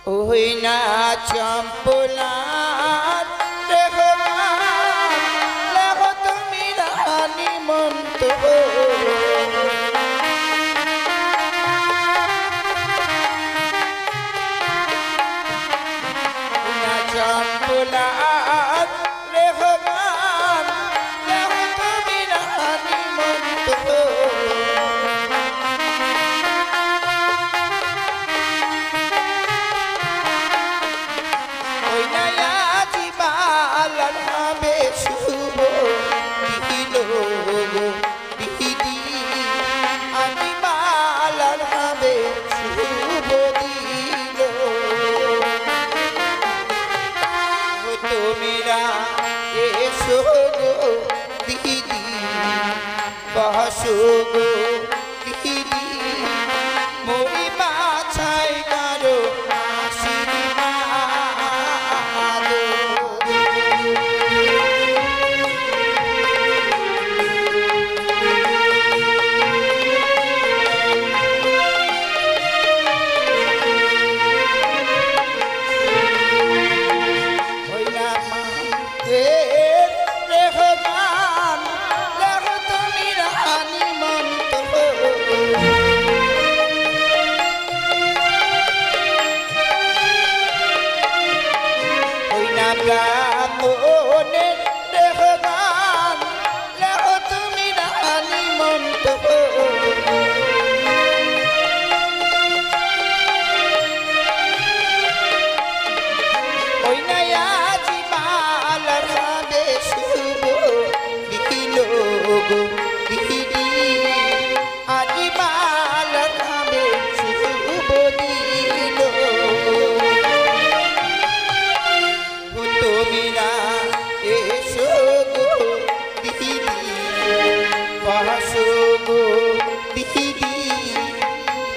ওই না চম্পলার লেখো তুমি রানী মন্ত চম্পলার লেখো তুমি রানী মন্ত বসগো দিদি মোরি বাছাই কারো আশীর্বাদ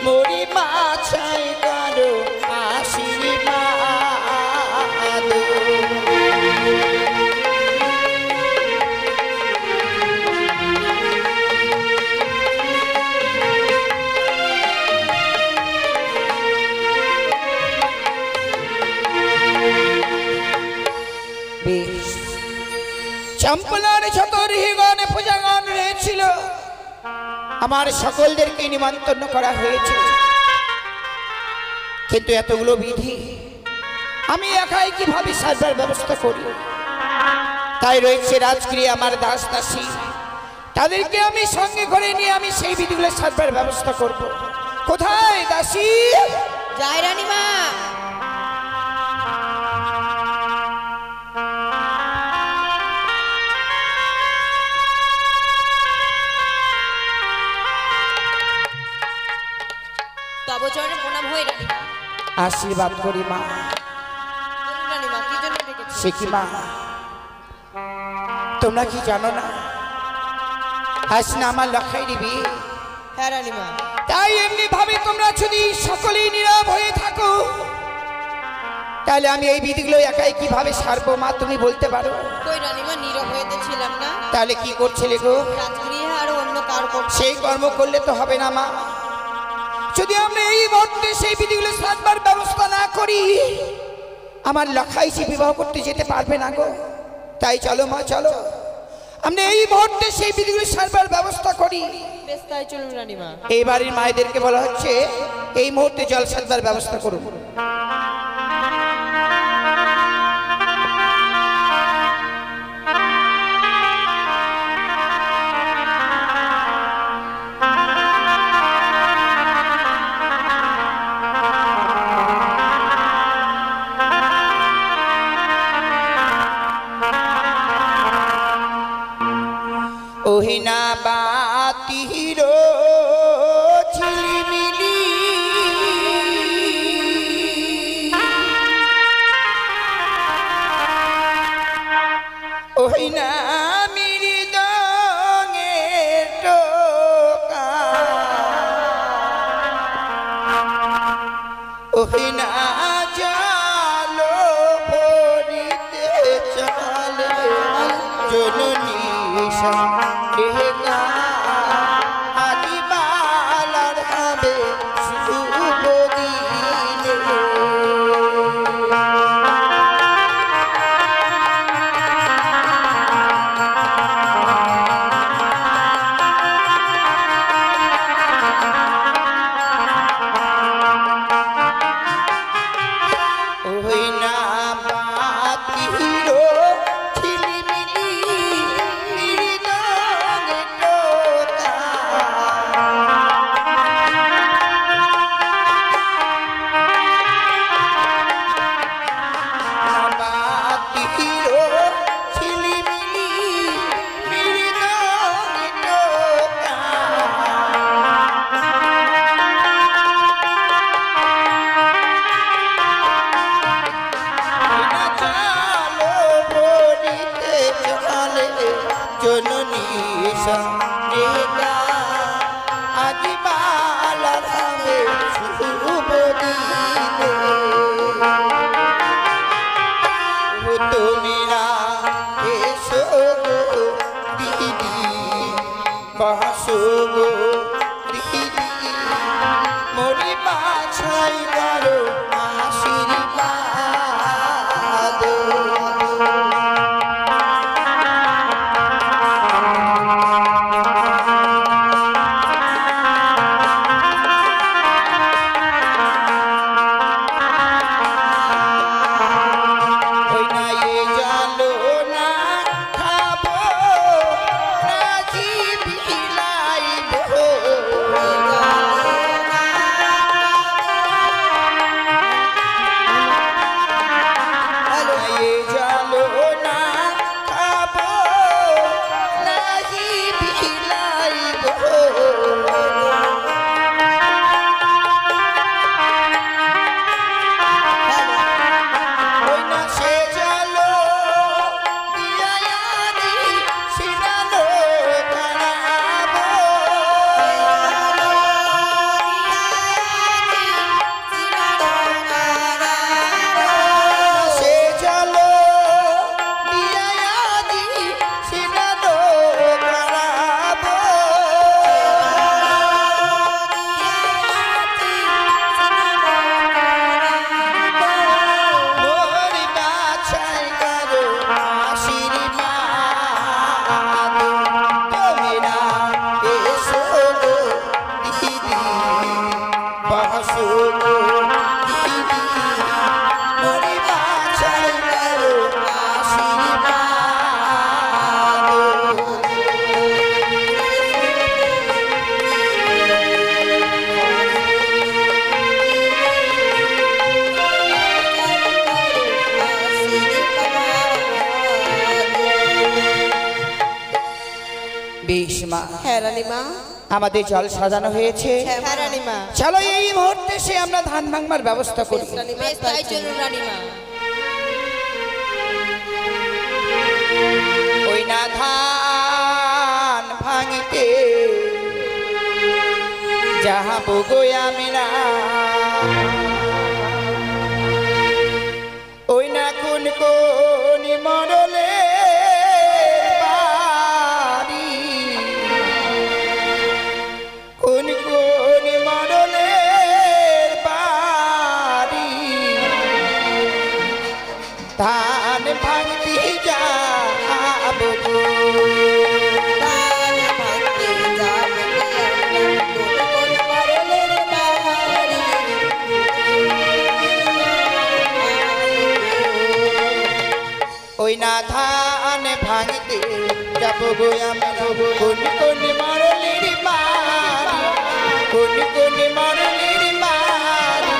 মোরি বাছাই কারো আশীর্বাদ চম্পলার যত ঋষিগণ পূজাগণ রয়েছিল আমার সকলদেরকে নিমন্ত্রণ করা হয়েছে, কিন্তু এতগুলো বিধি আমি একাই কিভাবে সাজার ব্যবস্থা করি? তাই রয়েছে রাজগৃহে আমার দাস দাসী, তাদেরকে আমি সঙ্গে করে নিয়ে আমি সেই বিধিগুলো সাজার ব্যবস্থা করব। কোথায় দাসী? জয় রানীমা। আশীর্বাদ করি মা। সে কি মা, তোমরা কি জানো না আজ না আমার লক্ষাই দিবি? হ্যাঁ রানীমা। তাই এমনি ভাবে তোমরা যদি সকলেই নীরব হয়ে থাকো তাহলে আমি এই বিধিগুলো একাই কিভাবে সারবো মা, তুমি বলতে পারো? কই রানীমা, নীরব হয়ে তো ছিলাম না। তাহলে কি করছিলে গো? রাজগৃহে আর অন্য কার করতে? সেই কর্ম করলে তো হবে না মা। যদি আমরা এই মুহূর্তে সেই বিধিগুলো সাধবার ব্যবস্থা না করি আমার লখাই সে বিবাহ করতে যেতে পারবে না গো। তাই চলো মা, চলো আমরা এই মুহূর্তে সেই বিধিগুলো সাধবার ব্যবস্থা করি। বেশ, তাই চলুন রানীমা। এই বাড়ির মায়েদেরকে বলা হচ্ছে এই মুহূর্তে জল সাধবার ব্যবস্থা করুন। ওহিনা বাতির ঝিলিমিলি ওহিনা মৃদঙ্গের টোকা ওহিনা জালো ভরিতে চলে জননী আদিবালার হবে শুভ দিনে মা হ্যাঁ রানীমা। আমাদের জল সাজানো হয়েছে, হ্যাঁ রানীমা। চলো এই মুহূর্তে সে আমরা ধান ভাঙবার ব্যবস্থা করি। বেশ তাই চলুন রানীমা। ওই না ধান ভাঙিতে যাহা বগোয় আমরা, ওই না কোন কোন মরলে বাড়ি, কোন কোন মরলে বাড়ি ধান ভাঙতি যাব গো। ওই না ধান ভাঙতে যাব গো আমরা, কোন কোন মরলির বাড়ি, কোন কোন মরলির বাড়ি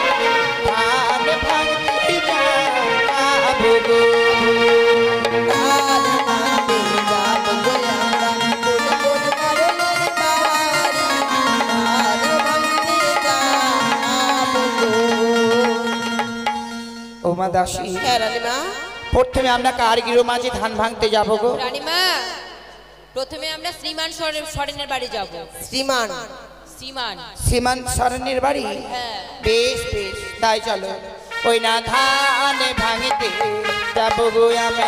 ধান ভাঙতে যাব গো। ওমা দাসী, হ্যাঁ রানীমা। প্রথমে আমরা কার গৃহ মাঝে ধান ভাঙতে যাব গো? রানীমা, প্রথমে আমরা শ্রীমান সরেনের বাড়ি যাব। শ্রীমান শ্রীমান শ্রীমান সরণের বাড়ি? হ্যাঁ। বেশ বেশ, তাই চলো। ওই না ধান ভাঙতে যাব গো আমরা,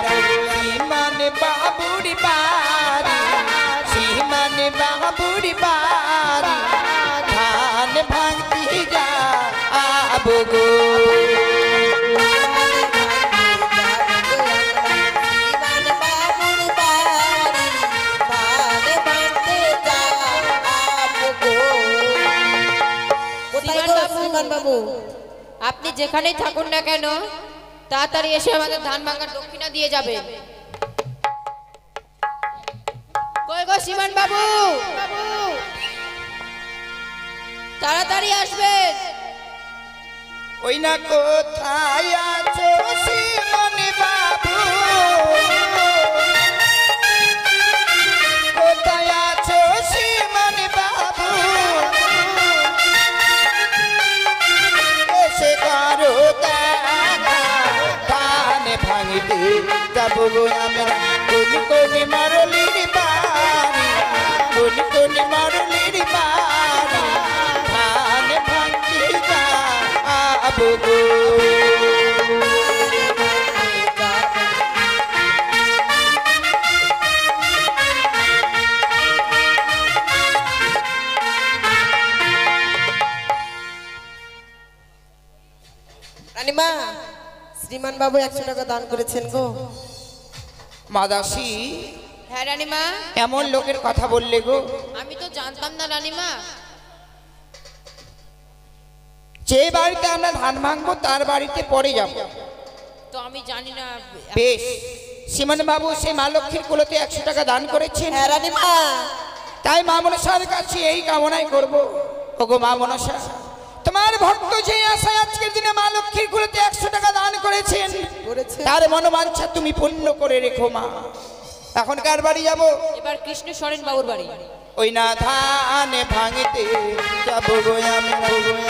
শ্রীমান বাবুর বাড়ি, শ্রীমান বাবুর বাড়ি ধান ভাঙতে যাব গো। বাবু, আপনি যেখানেই থাকুন না কেন তাড়াতাড়ি এসে আমাদের ধান ভাঙার দক্ষিণা দিয়ে যাবেন। কই গো শ্রীমান বাবু, তাড়াতাড়ি আসবেন। ওই না কোথায় আছো শ্রীমান বাবু, কোথায় আছো শ্রীমান বাবু, এসে করো দেখা, ধান ভাঙিতে যাব গো আমরা, কোন কোন মরলির বাড়ি, কোন কোন মরলির বাড়ি ধান ভাঙতে যাব গো। রানীমা, শ্রীমান বাবু 100 টাকা দান করেছেন গো। মাদাসী, হ্যাঁ রানীমা। এমন লোকের কথা বললে গো? আমি তো জানতাম না রানীমা। যে বাড়িতে আমরা ধান ভাঙবো তার বাড়িতে পরে যাব। তো আমি জানি না। বেশ, শ্রীমান বাবু সে মা লক্ষ্মীর কুলতে 100 টাকা দান করেছেন, হ্যাঁ রানীমা। তাই মা মনসার কাছে এই কামনাই করব, ওগো মা মনসা, তোমার ভক্ত যে আশায় আজকের দিনে মা লক্ষ্মীর কুলতে 100 টাকা দান করেছেন, তার মনোবাঞ্ছা তুমি পূর্ণ করে রেখো মা। এখন কার বাড়ি যাব? এবার কৃষ্ণ সরেন বাবুর বাড়ি। ওই না ধান ভাঙিতে যাব গো আমরা,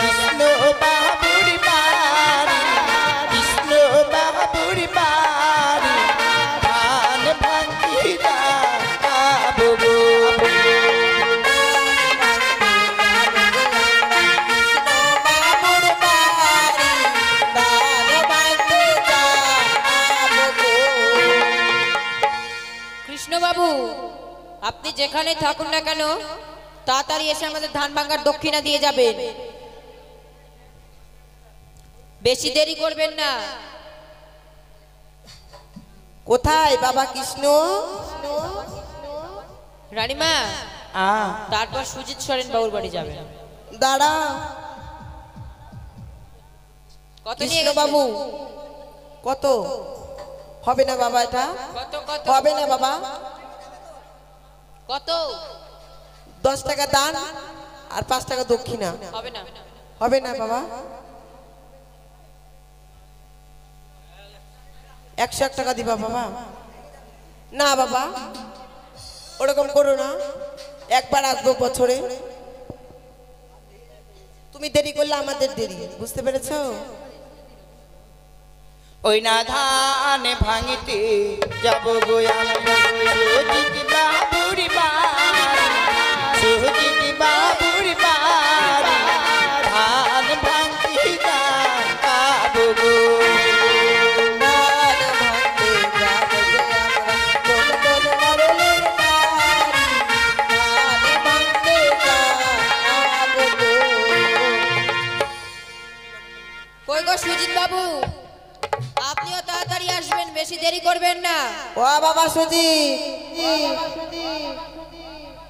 কৃষ্ণ বাবুর বাড়ি, কৃষ্ণ বাবুর বাড়ি ধান ভাঙতে যাব গো। কৃষ্ণবাবু, আপনি যেখানে থাকুন না কেন তাড়াতাড়ি এসে আমাদের ধান ভাঙার দক্ষিণা দিয়ে যাবেন। বেশি দেরি করবেন না। কোথায় বাবা কৃষ্ণ? রানীমা, তারপর সুজিত সরেন বাবুর বাড়ি যাবেন। দাঁড়া। কত নিয়ে কৃষ্ণ গেছেন? বাবু, কত হবে না বাবা? এটা কত কত হবে না বাবা। কত? 10 টাকা দান আর 5 টাকা দক্ষিণা। হবে না। হবে না বাবা। 101 টাকা দিবা বাবা? না বাবা, ওরকম করো না। একবার আসবো বছরে, তুমি দেরি করলে আমাদের দেরি, বুঝতে পেরেছো? ওই না ধান ভাঙিতে যাব গো আমি সুজিত বাবুর বাড়ি, সুজিত বাবুর বাড়ি ধান ভাঙতে যাব গো। ধান ভাঙতে যাব গো আমরা, কোন কোন মরলের বাড়ি, ধান ভাঙতে যাব গো। কই গো সুজিত বাবু, আপনিও তাড়াতাড়ি আসবেন, বেশি দেরি করবেন না। ও বাবা সুজিত,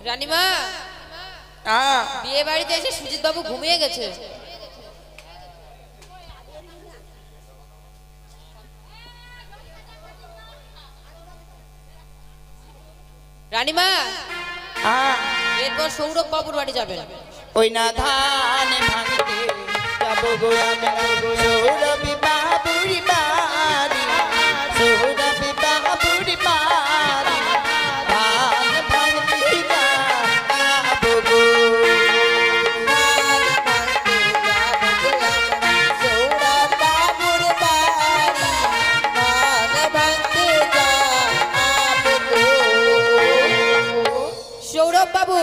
রানীমা, বিয়ে বাড়িতে এসে সুজিত বাবু ঘুমিয়ে গেছে। রানীমা, এরপর সৌরভ বাবুর বাড়ি যাবেন। ওই না ধান ভাঙতে যাব গো আমি সৌরভ বাবুর বাড়ি, সৌরভ বাবুর বাড়ি ধান ভাঙতে যাব গো। ধান ভাঙতে যাব গো আমরা, সৌরভ বাবুর বাড়ি, ধান ভাঙতে যাব গো। সৌরভ বাবু,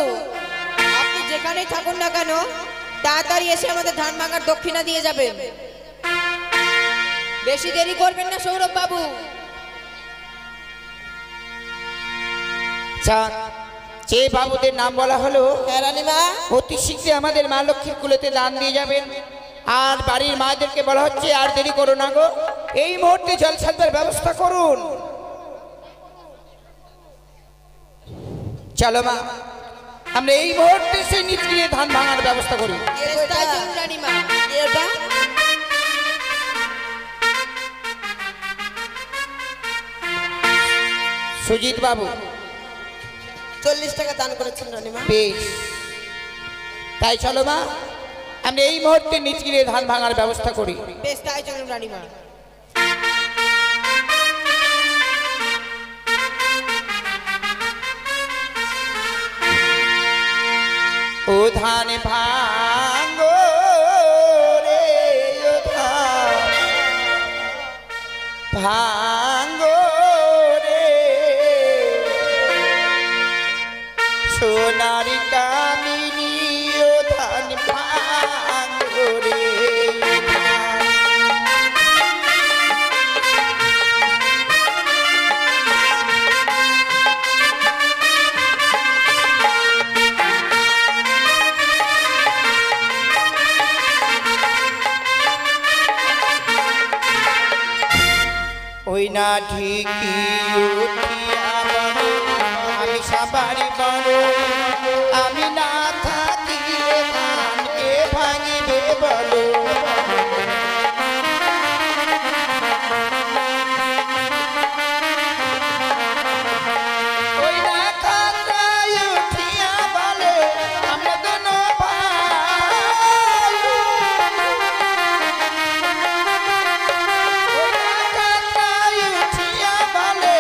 আপনি যেখানেই থাকুন না কেন তাড়াতাড়ি এসে আমাদের ধান ভাঙার দক্ষিণা দিয়ে যাবেন। বেশি দেরি করবেন না সৌরভ বাবু। যে বাবুদের নাম বলা হলো হ্যাঁ রানীমা, অতি শীঘ্রই আমাদের মা লক্ষ্মীর কুলেতে দান দিয়ে যাবেন। আর বাড়ির মাদেরকে বলা হচ্ছে আর দেরি করো না গো, এই মুহূর্তে জল ছাড়বার ব্যবস্থা করুন। চলো মা, আমরা এই মুহূর্তে সেই নিচে ধান ভাঙার ব্যবস্থা করি। তাই চলুন রানীমা। এটা সুজিত বাবু 40 টাকা দান করেছেন রানীমা। বেশ, তাই চলো মা, আমরা এই মুহূর্তে নিচে ধান ভাঙার ব্যবস্থা করি। বেশ, তাই চলুন রানীমা। ও ধান ভাঙো রে, ও ধান ভাঙো রে, সোনারি কামিনী ও ধান ভাঙো রে। ওই না ঢিকি উঠিয়া বলো, আমি সাবারি বলো, আমি না থাকিলে ধানকে ভাঙিবে বলো। ওই না খাতায় উঠিয়া বলে আমরা দোনো ভাই, ওই না খাতায় উঠিয়া বলে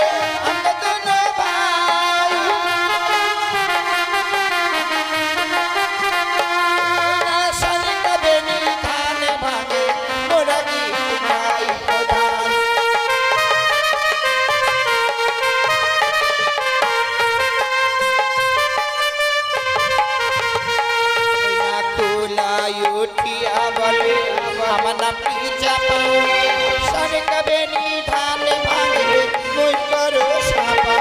আমরা দোনো ভাই, ওই না শালিকা বেনি ধান ভাঙে মোরা গীত গাই প্রধান। ওই না তোলায় উঠিয়া বলে আমার নাম পিচা পাও, শালিকা বেনি ধান ভাঙে মই করো সাপা।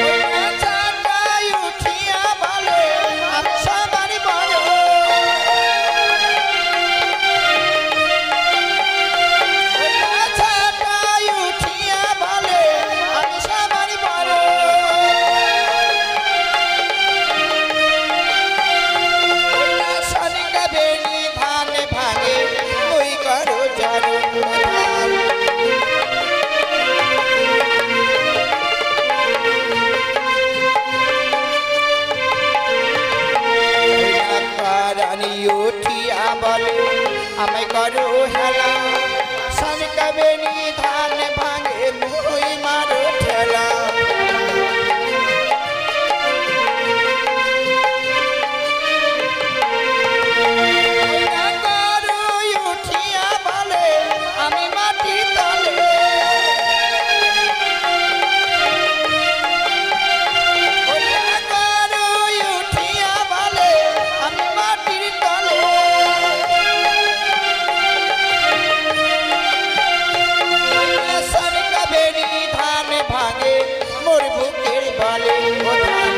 ওই না চাকায় উঠিয়া বলে আমি সাবারি বড়, ওই না চাকায় উঠিয়া বলে আমি সাবারি বড়। ওই না শালিকা বেনি ধান ভাঙে মই করো জড় ধান। রানী উঠিয়া বলে আমায় করো হেলা, শালিকা কবেনি ধান ভাঙে মুই মারো ঠেলা উঠিয়া বলে আমি মাটির তলে উঠিয়া বলে আমি মাটির তলে সরকাবেরি ধান ভাঙে মোর বুকের বলে ও ধান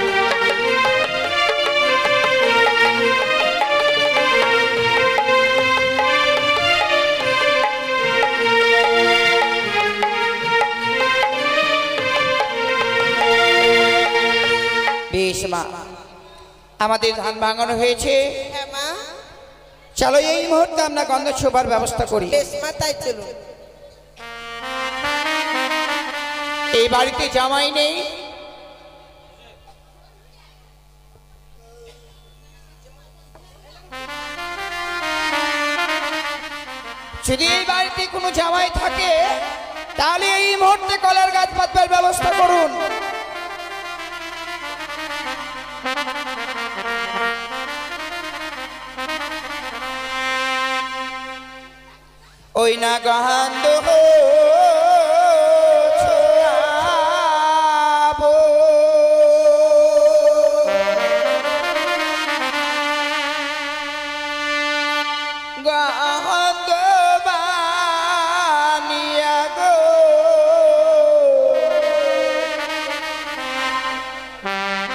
বেশ মা আমাদের ধান ভাঙানো হয়েছে হ্যাঁ মা, চলো এই মুহূর্তে আমরা গন্ধ ছোবার ব্যবস্থা করি বেশ মা, তাই চলুন। এই বাড়িতে জামাই নেই যদি এই বাড়িতে কোনো জামাই থাকে তাহলে এই মুহূর্তে কলার গাছ পাতবার ব্যবস্থা করুন ওই না গন্ধ ছোঁয়াবো গন্ধ বানিয়া গো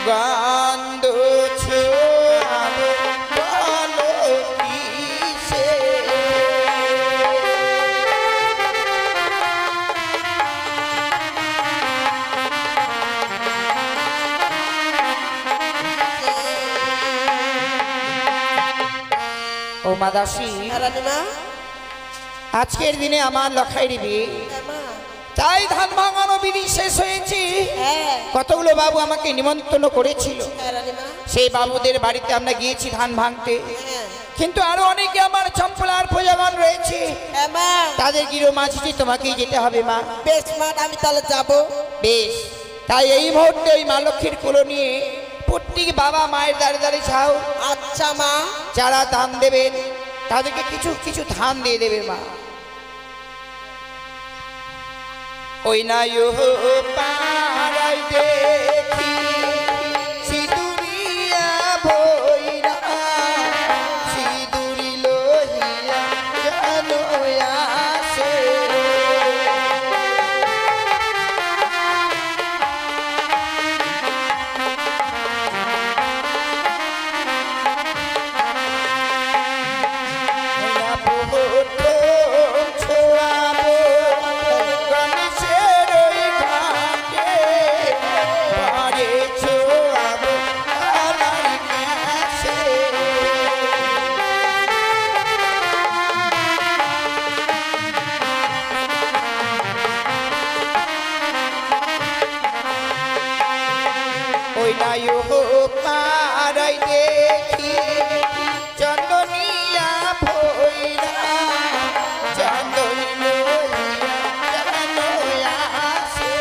গন্ধ ছোঁয়াবো বলো কিসে ও মাদাসী হ্যাঁ রানীমা, আজকের দিনে আমার লখাই দিবি হ্যাঁ মা, তাই ধান ভাঙানো বিধি শেষ হয়েছে হ্যাঁ কতগুলো বাবু আমাকে নিমন্ত্রণ করেছিল হ্যাঁ রানীমা, সেই বাবুদের বাড়িতে আমরা গিয়েছি ধান ভাঙতে হ্যাঁ কিন্তু আরো অনেকে আমার চম্পলার প্রজাগণ রয়েছে হ্যাঁ মা, তাদের গিরো মাঝিতে তোমাকেই যেতে হবে মা বেশ মা, আমি তাহলে যাবো। বেশ তাই এই মুহূর্তে ওই মা লক্ষ্মীর কোলো নিয়ে প্রত্যেক বাবা মায়ের দ্বারে দ্বারে যাও আচ্ছা মা, যারা ধান দেবেন তাদেরকে কিছু কিছু ধান দিয়ে দেবে মা ওই না পাড়াই দেখি সিঁদুরিয়া ভৈরা সিঁদুরি লহিয়া জানো আসে ছোয়াবো গণেশের ওই ঘাটে বাড়ি ছোয়াবো আমার কাছে ওই নাই পাড়াই দেখি চন্দনিয়া ভৈরা চন্দন লইয়া জানো আসে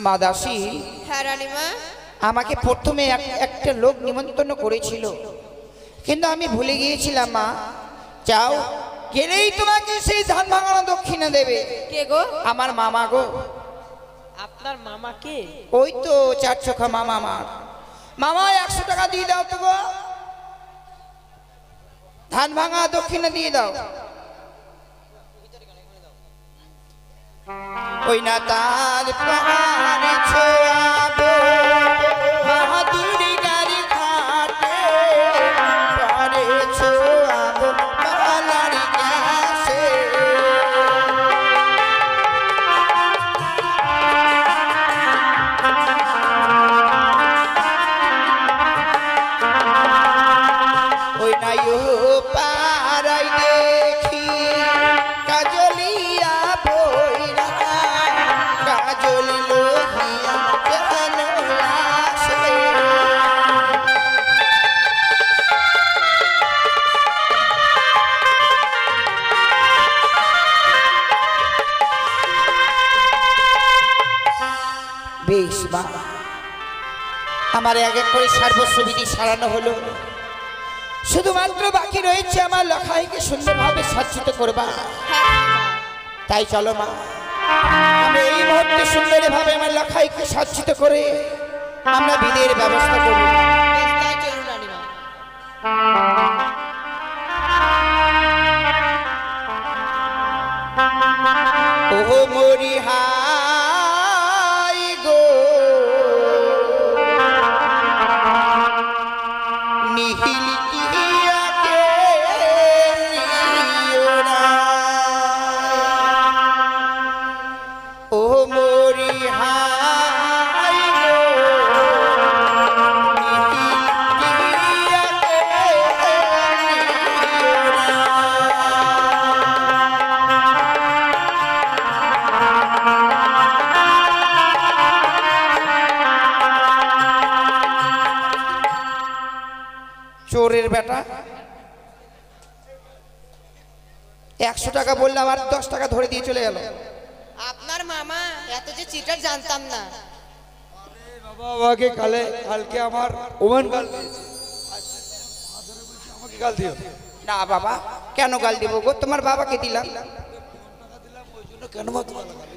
মাদাসী হ্যাঁ রানীমা, আমাকে প্রথমে একটা লোক নিমন্ত্রণ করেছিল কিন্তু আমি ভুলে গিয়েছিলাম মা যাও গেলেই তোমাকে সেই ধান ভাঙানো দক্ষিণা দেবে কে গো? আমার মামা গো আপনার মামা কে? ওই তো চার চোখা মামা আমার মামা 100 টাকা দিয়ে দাও তো গো ধান ভাঙা দক্ষিণা দিয়ে দাও ওই না তার পাহাড়ে ছোয়াবো বাহাদুরি গাড়ি ঘাটে পারে ছোয়াবো পালারি কাছে ওই নাই পাড়াই দেখি কাজলিয়া ভৈরা কাজল লো বেশ মা, আমার এক এক করে সর্বস্ব বিধি সারানো হলো। শুধুমাত্র বাকি রয়েছে আমার লখাইকে সুন্দরভাবে সজ্জিত করবা। তাই চলো মা, আমি এই মুহূর্তে সুন্দরভাবে আমার লখাইকে সজ্জিত করে আমরা বিধির ব্যবস্থা করব। বেশ, তাই চলুন রানীমা। ও মরি হাই গো নিহিল কিয়াকে নিয়োরা, ও মরি হাই গো নিহিল কিয়াকে নিয়োরা। চোরের বেটা, 100 টাকা বললাম আর 10 টাকা ধরে দিয়ে চলে গেল। আপনার মামা এত যে চিটার জানতাম না। বাবা আমাকে কালকে আমার ওমান গাল দিয়েছে। আমাকে গাল দিও না বাবা, কেন গাল দিব গো? তোমার বাবাকে দিলাম। ওই জন্য কেন মা তোমার গাল?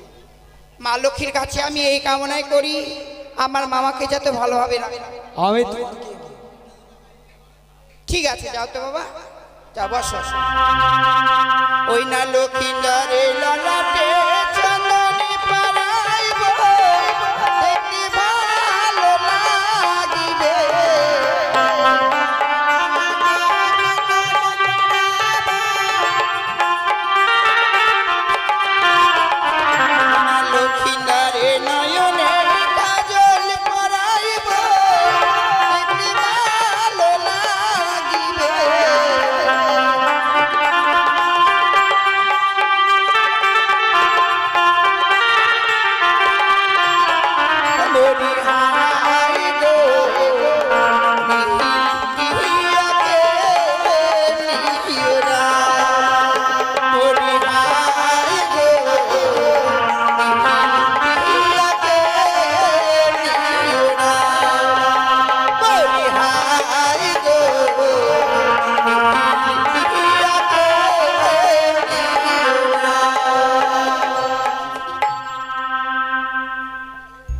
মা লক্ষ্মীর কাছে আমি এই কামনাই করি, আমার মামাকে যাতে ভালোভাবে রাখে। আমি তোমাকে ঠিক আছে, যাও তো বাবা, যা বসো। ওই না লক্ষ্মীন্দারে ললাটে চন্দনে পরাইব, দেখতে ভালো লাগিবে। লক্ষ্মীন্দারে নয়নে কাজল পরাইব, দেখতে ভালো লাগিবে। মরি হাই গো নিহিল কিয়াকে নিয়োরা, মরি হাই গো নিহিল কিয়াকে নিয়োরা, মরি হাই গো নিহিল কিয়াকে নিয়োরা।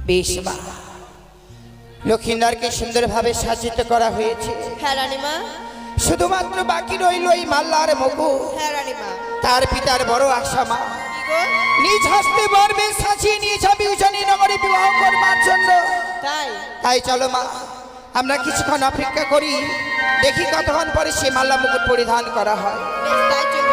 বেশ মা, লক্ষ্মীনারকে সুন্দরভাবে সাজিত করা হয়েছে। হ্যাঁ রানীমা। শুধুমাত্র বাকি রইল এই মাল্লার মকু। হ্যাঁ রানীমা। তার পিতার বড় আশা মা, কি গো? নিজ হস্তে বরবে সাজিয়ে নিয়ে যাবে উজানি নগরে বিবাহ করবার জন্য। তাই? তাই চলো মা, আমরা কিছুক্ষণ অপেক্ষা করি, দেখি কতক্ষণ পরে সে মাল্লা মুকুট পরিধান করা হয়। বেশ, তাই চলুন